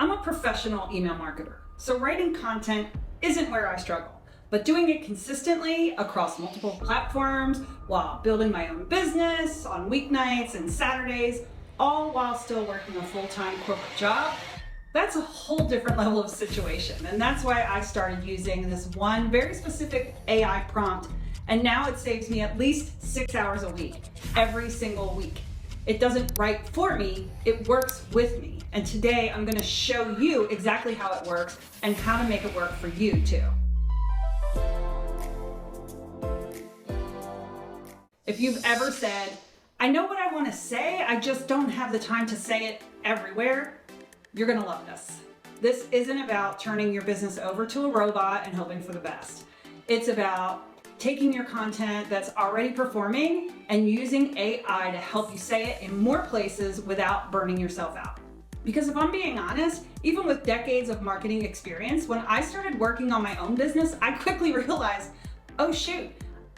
I'm a professional email marketer, so writing content isn't where I struggle, but doing it consistently across multiple platforms while building my own business on weeknights and Saturdays, all while still working a full-time corporate job, that's a whole different level of situation. And that's why I started using this one very specific AI prompt, and now it saves me at least 6 hours a week, every single week. It doesn't write for me, it works with me. And today I'm gonna show you exactly how it works and how to make it work for you too. If you've ever said, I know what I wanna say, I just don't have the time to say it everywhere, you're gonna love this. This isn't about turning your business over to a robot and hoping for the best. It's about taking your content that's already performing and using AI to help you say it in more places without burning yourself out. Because if I'm being honest, even with decades of marketing experience, when I started working on my own business, I quickly realized, oh shoot,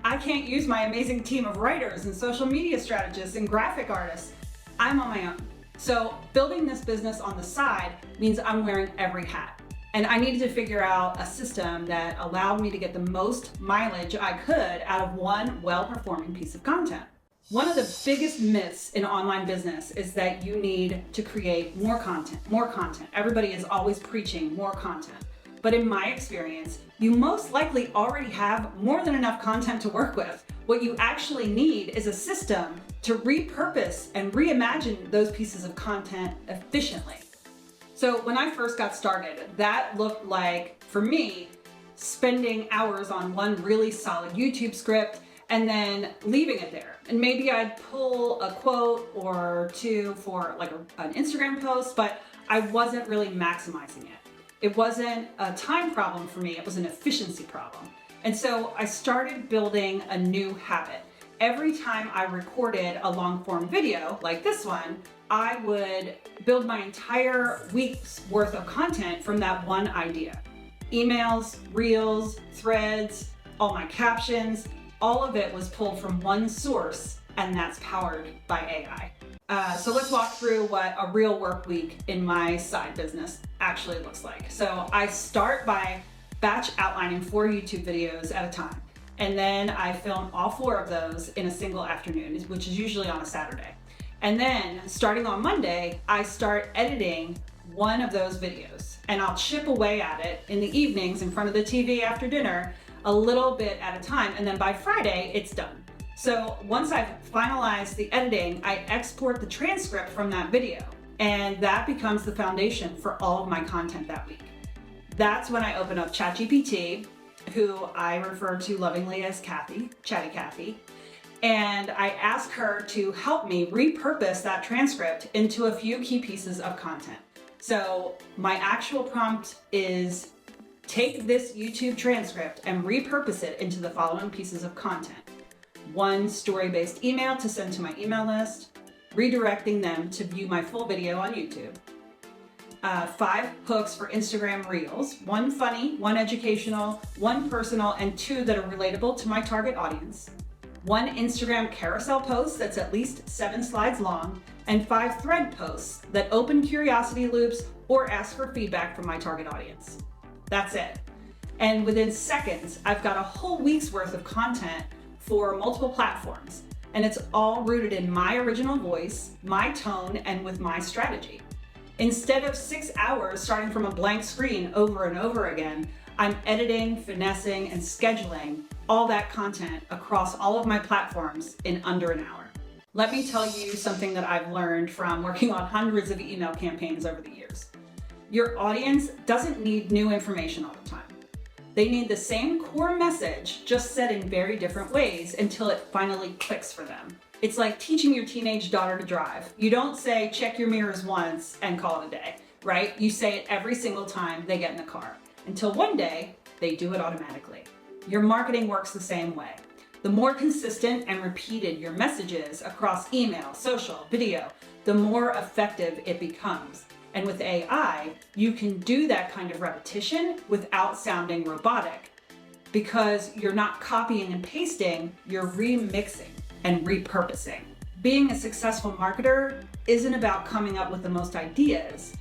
I can't use my amazing team of writers and social media strategists and graphic artists. I'm on my own. So building this business on the side means I'm wearing every hat. And I needed to figure out a system that allowed me to get the most mileage I could out of one well-performing piece of content. One of the biggest myths in online business is that you need to create more content, more content. Everybody is always preaching more content. But in my experience, you most likely already have more than enough content to work with. What you actually need is a system to repurpose and reimagine those pieces of content efficiently. So when I first got started, that looked like, for me, spending hours on one really solid YouTube script and then leaving it there. And maybe I'd pull a quote or two for like an Instagram post, but I wasn't really maximizing it. It wasn't a time problem for me, it was an efficiency problem. And so I started building a new habit. Every time I recorded a long form video like this one, I would build my entire week's worth of content from that one idea. Emails, reels, threads, all my captions, all of it was pulled from one source, and that's powered by AI. So let's walk through what a real work week in my side business actually looks like. So I start by batch outlining 4 YouTube videos at a time. And then I film all 4 of those in a single afternoon, which is usually on a Saturday. And then starting on Monday, I start editing one of those videos, and I'll chip away at it in the evenings in front of the TV after dinner, a little bit at a time. And then by Friday, it's done. So once I've finalized the editing, I export the transcript from that video, and that becomes the foundation for all of my content that week. That's when I open up ChatGPT, who I refer to lovingly as Kathy, Chatty Kathy, and I ask her to help me repurpose that transcript into a few key pieces of content. So my actual prompt is, take this YouTube transcript and repurpose it into the following pieces of content. 1 story-based email to send to my email list, redirecting them to view my full video on YouTube. 5 hooks for Instagram Reels, 1 funny, 1 educational, 1 personal, and 2 that are relatable to my target audience. 1 Instagram carousel post that's at least 7 slides long, and 5 thread posts that open curiosity loops or ask for feedback from my target audience. That's it. And within seconds, I've got a whole week's worth of content for multiple platforms, and it's all rooted in my original voice, my tone, and with my strategy. Instead of 6 hours starting from a blank screen over and over again, I'm editing, finessing, and scheduling all that content across all of my platforms in under an hour. Let me tell you something that I've learned from working on hundreds of email campaigns over the years. Your audience doesn't need new information all the time. They need the same core message, just said in very different ways until it finally clicks for them. It's like teaching your teenage daughter to drive. You don't say, check your mirrors once and call it a day, right? You say it every single time they get in the car, until one day they do it automatically. Your marketing works the same way. The more consistent and repeated your message is across email, social, video, the more effective it becomes. And with AI, you can do that kind of repetition without sounding robotic, because you're not copying and pasting, you're remixing and repurposing. Being a successful marketer isn't about coming up with the most ideas.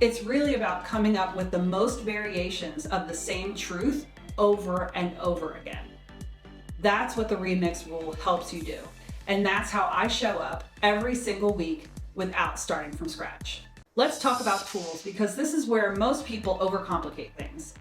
It's really about coming up with the most variations of the same truth over and over again. That's what the remix rule helps you do. And that's how I show up every single week without starting from scratch. Let's talk about tools, because this is where most people overcomplicate things.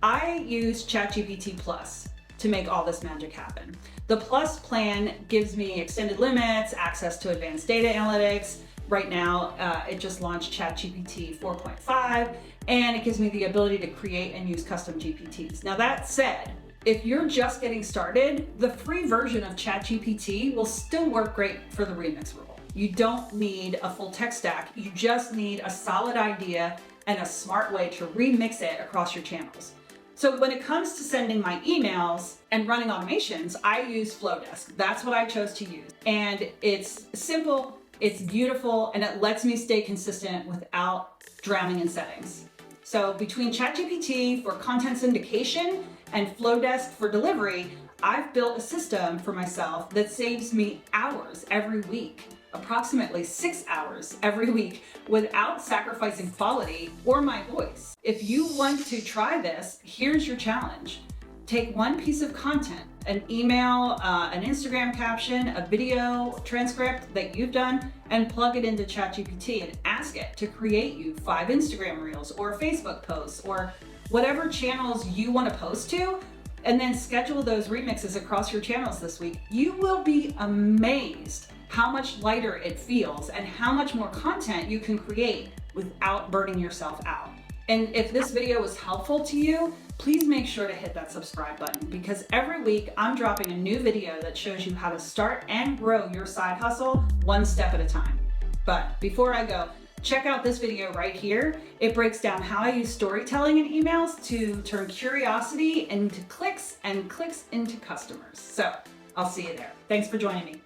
I use ChatGPT Plus to make all this magic happen. The Plus plan gives me extended limits, access to advanced data analytics. Right now, it just launched ChatGPT 4.5, and it gives me the ability to create and use custom GPTs. Now that said, if you're just getting started, the free version of ChatGPT will still work great for the remix rule. You don't need a full tech stack. You just need a solid idea and a smart way to remix it across your channels. So when it comes to sending my emails and running automations, I use Flowdesk. That's what I chose to use. And it's simple, it's beautiful, and it lets me stay consistent without drowning in settings. So between ChatGPT for content syndication and Flowdesk for delivery, I've built a system for myself that saves me hours every week, approximately 6 hours every week, without sacrificing quality or my voice. If you want to try this, here's your challenge. Take one piece of content, an email, an Instagram caption, a video transcript that you've done, and plug it into ChatGPT and ask it to create you 5 Instagram reels or Facebook posts or whatever channels you want to post to, and then schedule those remixes across your channels this week. You will be amazed how much lighter it feels and how much more content you can create without burning yourself out. And if this video was helpful to you, please make sure to hit that subscribe button, because every week I'm dropping a new video that shows you how to start and grow your side hustle one step at a time. But before I go, check out this video right here. It breaks down how I use storytelling in emails to turn curiosity into clicks and clicks into customers. So I'll see you there. Thanks for joining me.